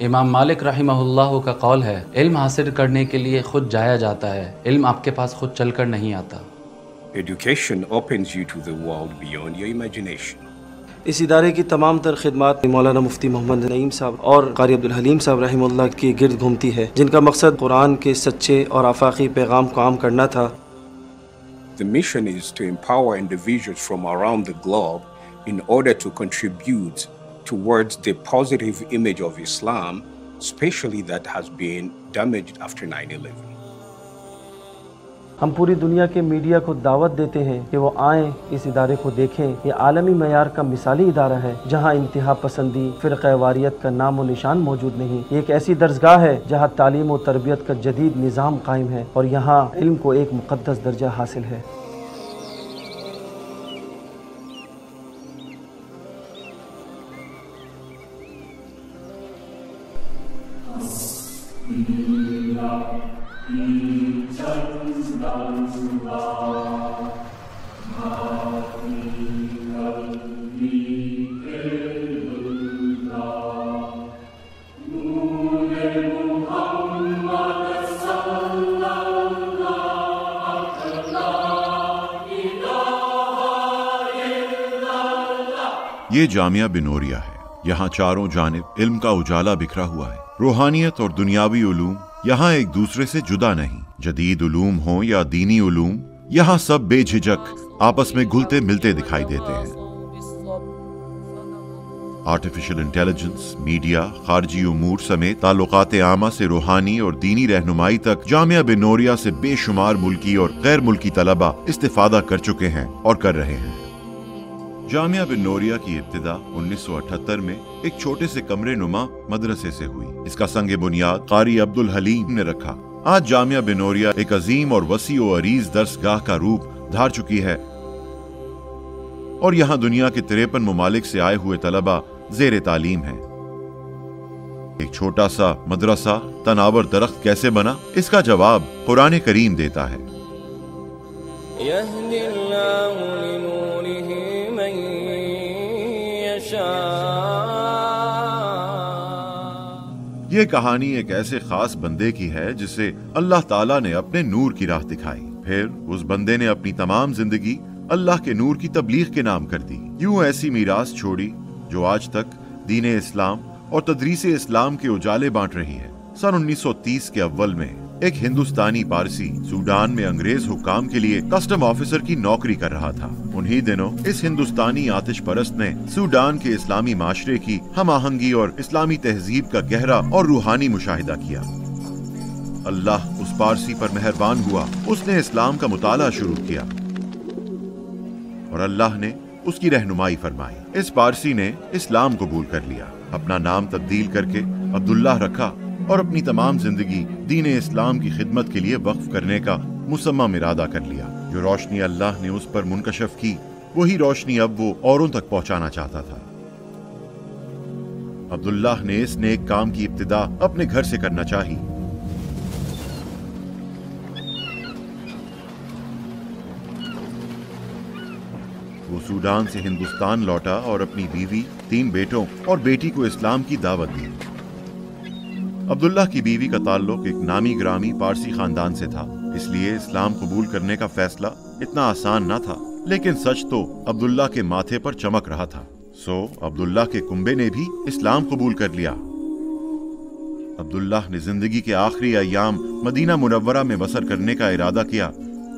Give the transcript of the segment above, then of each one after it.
امام مالک رحمہ اللہ کا قول ہے، علم حاصل کرنے کے لیے خود جایا جاتا ہے، علم آپ کے پاس خود چل کر نہیں آتا۔ Education opens you to the world beyond your imagination. اس ادارے کی تمام تر خدمات مولانا مفتی محمد نعیم صاحب اور قاری عبدالحلیم صاحب رحمہ اللہ کی گرد گھومتی ہے، جن کا مقصد قرآن کے سچے اور آفاقی پیغام کو عام کرنا تھا۔ The mission is to empower individuals from around the globe in order to contribute towards the positive image of Islam, especially that has been damaged after 9/11. ہم پوری دنیا کے میڈیا کو دعوت دیتے ہیں کہ وہ آئیں، اس ادارے کو دیکھیں۔ یہ عالمی معیار کا مثالی ادارہ ہے جہاں انتہا پسندی، فرقہ واریت کا نام و نشان موجود نہیں۔ یہ ایک ایسی درسگاہ ہے جہاں تعلیم و تربیت کا جدید نظام قائم ہے اور یہاں علم کو ایک مقدس درجہ حاصل ہے۔ یہ جامعہ بنوریہ ہے، یہاں چاروں جانب علم کا اجالا بکھرا ہوا ہے۔ روحانیت اور دنیاوی علوم یہاں ایک دوسرے سے جدا نہیں، جدید علوم ہوں یا دینی علوم، یہاں سب بے جھجک آپس میں گھلتے ملتے دکھائی دیتے ہیں۔ آرٹیفیشل انٹیلیجنس، میڈیا، خارجی امور سمیت تعلقات عامہ سے روحانی اور دینی رہنمائی تک جامعہ بنوریہ سے بے شمار ملکی اور غیر ملکی طلبہ استفادہ کر چکے ہیں اور کر رہے ہیں۔ جامعہ بنوریہ کی ابتدا 1978 میں ایک چھوٹے سے کمرے نما مدرسے سے ہوئی۔ اس کا سنگ بنیاد قاری عبدالحلیم نے رکھا۔ آج جامعہ بنوریہ ایک عظیم اور وسیع و عریض درس گاہ کا روپ دھار چکی ہے اور یہاں دنیا کے 53 ممالک سے آئے ہوئے طلبہ زیر تعلیم ہیں۔ ایک چھوٹا سا مدرسہ تناور درخت کیسے بنا؟ اس کا جواب قرآن کریم دیتا ہے۔ يهدي الله لنوره من يشاء۔ یہ کہانی ایک ایسے خاص بندے کی ہے جسے اللہ تعالیٰ نے اپنے نور کی راہ دکھائی، پھر اس بندے نے اپنی تمام زندگی اللہ کے نور کی تبلیغ کے نام کر دی۔ یوں ایسی میراث چھوڑی جو آج تک دین اسلام اور تدریس اسلام کے اجالے بانٹ رہی ہے۔ سن 1930 کے اول میں ایک ہندوستانی پارسی سوڈان میں انگریز حکام کے لیے کسٹم آفیسر کی نوکری کر رہا تھا۔ انہی دنوں اس ہندوستانی آتش پرست نے سوڈان کے اسلامی معاشرے کی ہم آہنگی اور اسلامی تہذیب کا گہرا اور روحانی مشاہدہ کیا۔ اللہ اس پارسی پر مہربان ہوا، اس نے اسلام کا مطالعہ شروع کیا اور اللہ نے اس کی رہنمائی فرمائی۔ اس پارسی نے اسلام قبول کر لیا، اپنا نام تبدیل کر کے عبداللہ رکھا اور اپنی تمام زندگی دین اسلام کی خدمت کے لیے وقف کرنے کا مصمم ارادہ کر لیا۔ جو روشنی اللہ نے اس پر منکشف کی، وہی روشنی اب وہ اوروں تک پہنچانا چاہتا تھا۔ عبداللہ نے اس نیک کام کی ابتدا اپنے گھر سے کرنا چاہی۔ وہ سوڈان سے ہندوستان لوٹا اور اپنی بیوی، 3 بیٹوں اور بیٹی کو اسلام کی دعوت دی۔ عبداللہ کی بیوی کا تعلق ایک نامی گرامی پارسی خاندان سے تھا، اس لیے اسلام قبول کرنے کا فیصلہ اتنا آسان نہ تھا، لیکن سچ تو عبداللہ کے ماتھے پر چمک رہا تھا۔ سو عبداللہ کے کنبے نے بھی اسلام قبول کر لیا۔ عبداللہ نے زندگی کے آخری ایام مدینہ منورہ میں بسر کرنے کا ارادہ کیا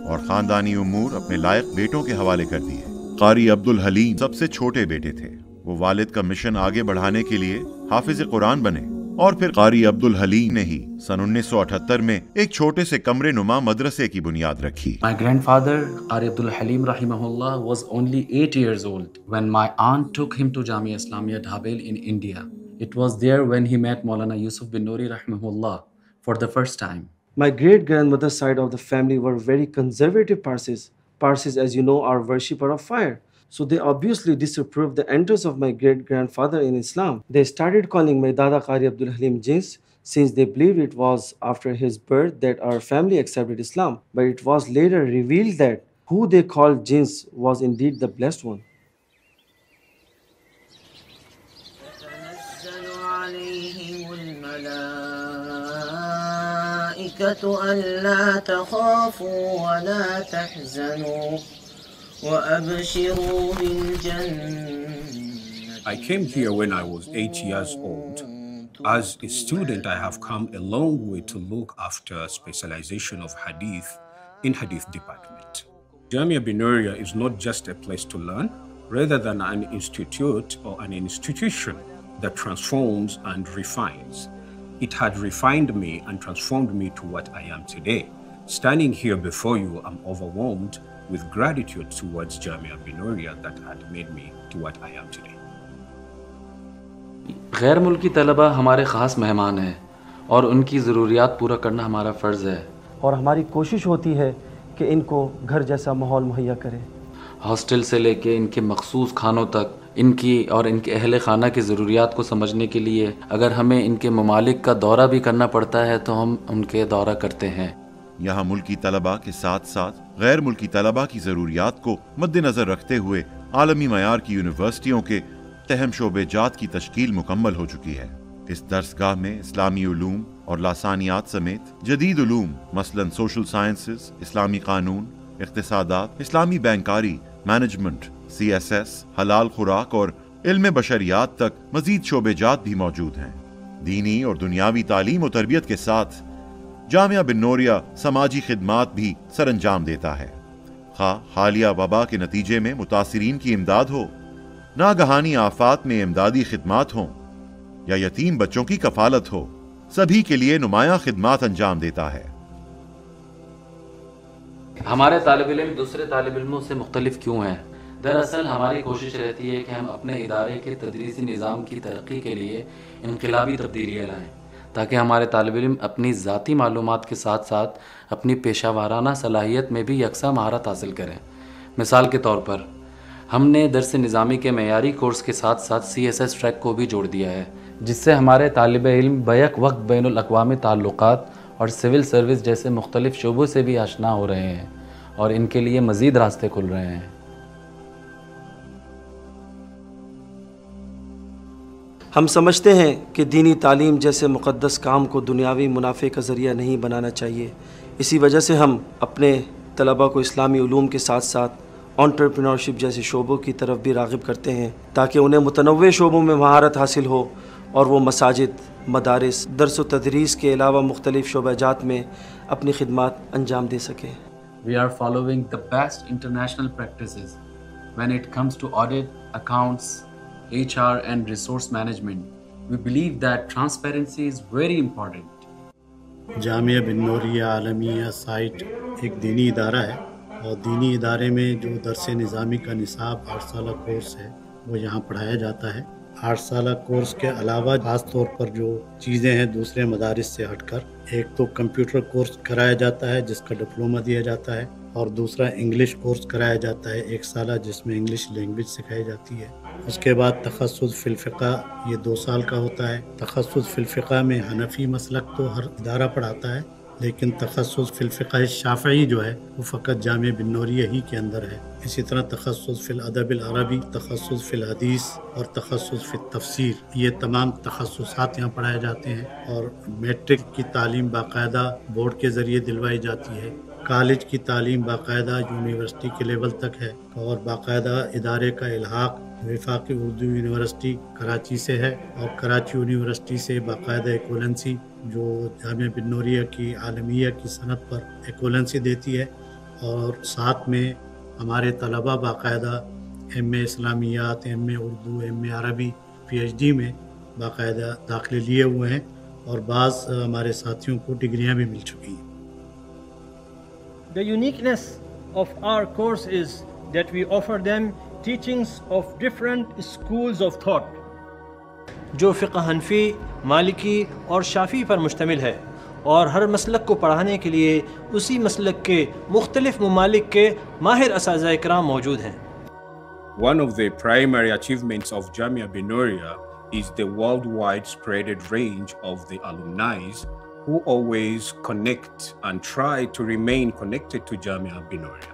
اور خاندانی امور اپنے لائق بیٹوں کے حوالے کر دیے۔ قاری عبدالحلیم سب سے چھوٹے بیٹے تھے۔ وہ والد کا مشن آگے بڑھانے کے لیے حافظ قرآن بنے اور پھر قاری عبدالحلیم نے ہی سن 1978 میں ایک چھوٹے سے کمرے نما مدرسے کی بنیاد رکھی۔ My grandfather, Qari Abdul Halim rahimahullah, was only 8 years old when my aunt took him to Jamia Islamia Dhabel in India. It was there when he met Maulana Yusuf bin Nuri rahimahullah for the first time. My great-grandmother's side of the family were very conservative Parsis. Parsis, as you know, are worshipper of fire. So they obviously disapproved the entrance of my great-grandfather in Islam. They started calling my Dada Qari Abdul Halim Jins, since they believed it was after his birth that our family accepted Islam. But it was later revealed that who they called Jins was indeed the blessed one. تتنزل عليهم الملائكة ألا تخافوا ولا تحزنوا وأبشروا بالجنة. I came here when I was 8 years old. As a student, I have come a long way to look after specialization of Hadith in Hadith department. Jamia bin Noria is not just a place to learn, rather than an institute or an institution that transforms and refines. It had refined me and transformed me to what I am today. Standing here before you, I'm overwhelmed with gratitude towards Jamia bin Noria that had made me to what I am today. غیر ملکی طلبہ ہمارے خاص مہمان ہیں اور ان کی ضروریات پورا کرنا ہمارا فرض ہے، اور ہماری کوشش ہوتی ہے کہ ان کو گھر جیسا ماحول مہیا کریں۔ ہاسٹل سے لے کے ان کے مخصوص کھانوں تک ان کی اور ان کے اہل خانہ کی ضروریات کو سمجھنے کے لیے اگر ہمیں ان کے ممالک کا دورہ بھی کرنا پڑتا ہے تو ہم ان کے دورہ کرتے ہیں۔ یہاں ملکی طلباء کے ساتھ ساتھ غیر ملکی طلباء کی ضروریات کو مد نظر رکھتے ہوئے عالمی معیار کی یونیورسٹیوں کے تہم شعبے جات کی تشکیل مکمل ہو چکی ہے۔ اس درسگاہ میں اسلامی علوم اور لسانیات سمیت جدید علوم مثلاً سوشل سائنسز، اسلامی قانون، اقتصادات، اسلامی بینکاری، مینجمنٹ، CSS، حلال خوراک اور علم بشریات تک مزید شعبے جات بھی موجود ہیں۔ دینی اور دنیاوی تعلیم و تربیت کے ساتھ جامعہ بن نوریہ سماجی خدمات بھی سر انجام دیتا ہے، خواہ حالیہ وبا کے نتیجے میں متاثرین کی امداد ہو، ناگہانی آفات میں امدادی خدمات ہوں یا یتیم بچوں کی کفالت ہو، سبھی کے لیے نمایاں خدمات انجام دیتا ہے۔ ہمارے طالب علم دوسرے طالب علموں سے مختلف کیوں ہیں؟ دراصل ہماری کوشش رہتی ہے کہ ہم اپنے ادارے کے تدریسی نظام کی ترقی کے لیے انقلابی تبدیلیاں لائیں تاکہ ہمارے طالب علم اپنی ذاتی معلومات کے ساتھ ساتھ اپنی پیشہ ورانہ صلاحیت میں بھی یکساں مہارت حاصل کریں۔ مثال کے طور پر ہم نے درس نظامی کے معیاری کورس کے ساتھ ساتھ CSS ٹریک کو بھی جوڑ دیا ہے، جس سے ہمارے طالب علم بیک وقت بین الاقوامی تعلقات اور سول سروس جیسے مختلف شعبوں سے بھی آشنا ہو رہے ہیں اور ان کے لیے مزید راستے کھل رہے ہیں۔ ہم سمجھتے ہیں کہ دینی تعلیم جیسے مقدس کام کو دنیاوی منافع کا ذریعہ نہیں بنانا چاہیے۔ اسی وجہ سے ہم اپنے طلباء کو اسلامی علوم کے ساتھ ساتھ انٹرپرینورشپ جیسے شعبوں کی طرف بھی راغب کرتے ہیں تاکہ انہیں متنوع شعبوں میں مہارت حاصل ہو اور وہ مساجد، مدارس، درس و تدریس کے علاوہ مختلف شعبہ جات میں اپنی خدمات انجام دے سکیں۔ We are following the best international practices when it comes to audit, accounts, HR and resource management. We believe that transparency is very important. Jamia Bin Nooria Aalamia site ایک دینی ادارہ ہے اور دینی ادارے میں جو درس نظامی کا نصاب 8 سالہ کورس ہے وہ یہاں پڑھایا جاتا ہے۔ 8 سالہ کورس کے علاوہ خاص طور پر جو چیزیں ہیں دوسرے مدارس سے ہٹ کر، ایک تو کمپیوٹر کورس کرایا جاتا ہے جس کا ڈپلومہ دیا جاتا ہے، اور دوسرا انگلش کورس کرایا جاتا ہے 1 سالہ جس میں انگلش لینگویج سکھائی جاتی ہے۔ اس کے بعد تخصص فی الفقہ یہ 2 سال کا ہوتا ہے۔ تخصص فی الفقہ میں حنفی مسلک تو ہر ادارہ پڑھاتا ہے، لیکن تخصص فی الفقہ شافعی جو ہے وہ فقط جامعہ بن نوریہ ہی کے اندر ہے۔ اسی طرح تخصص فی الادب العربی، تخصص فی الحدیث اور تخصص فی التفسیر، یہ تمام تخصصات یہاں پڑھائے جاتے ہیں، اور میٹرک کی تعلیم باقاعدہ بورڈ کے ذریعے دلوائی جاتی ہے۔ کالج کی تعلیم باقاعدہ یونیورسٹی کے لیول تک ہے، اور باقاعدہ ادارے کا الحاق وفاقی اردو یونیورسٹی کراچی سے ہے، اور کراچی یونیورسٹی سے باقاعدہ ایکولنسی جو جامعہ بن نوریہ کی عالمیہ کی صنعت پر ایکولنسی دیتی ہے، اور ساتھ میں ہمارے طلباء باقاعدہ MA اسلامیات، MA اردو، MA عربی، PhD میں باقاعدہ داخلے لیے ہوئے ہیں، اور بعض ہمارے ساتھیوں کو ڈگریاں بھی مل چکی ہیں۔ The uniqueness of our course is that we offer them teachings of different schools of thought جو فقہ حنفی، مالکی اور شافعی پر مشتمل ہے، اور ہر مسلک کو پڑھانے کے لیے اسی مسلک کے مختلف ممالک کے ماہر اساتذہ کرام موجود ہیں۔ One of the primary achievements of Jamia bin Noria is the worldwide spreaded range of the alumni who always connect and try to remain connected to Jamia bin Noria.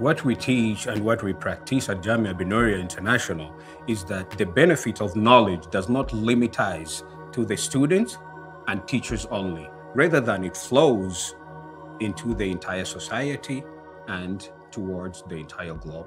What we teach and what we practice at Jamia Bin Nouriya International is that the benefit of knowledge does not limitize to the students and teachers only, rather than it flows into the entire society and towards the entire globe.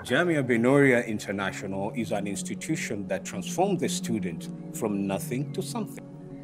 Jamia Bin Nouriya International is an institution that transforms the student from nothing to something.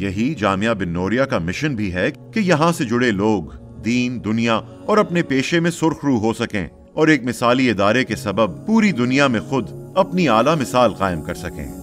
یہی جامعہ بن نوریہ کا mission بھی ہے کہ یہاں سے جڑے لوگ دین، دنیا اور اپنے پیشے میں سرخ رو ہو سکیں اور ایک مثالی ادارے کے سبب پوری دنیا میں خود اپنی اعلیٰ مثال قائم کر سکیں۔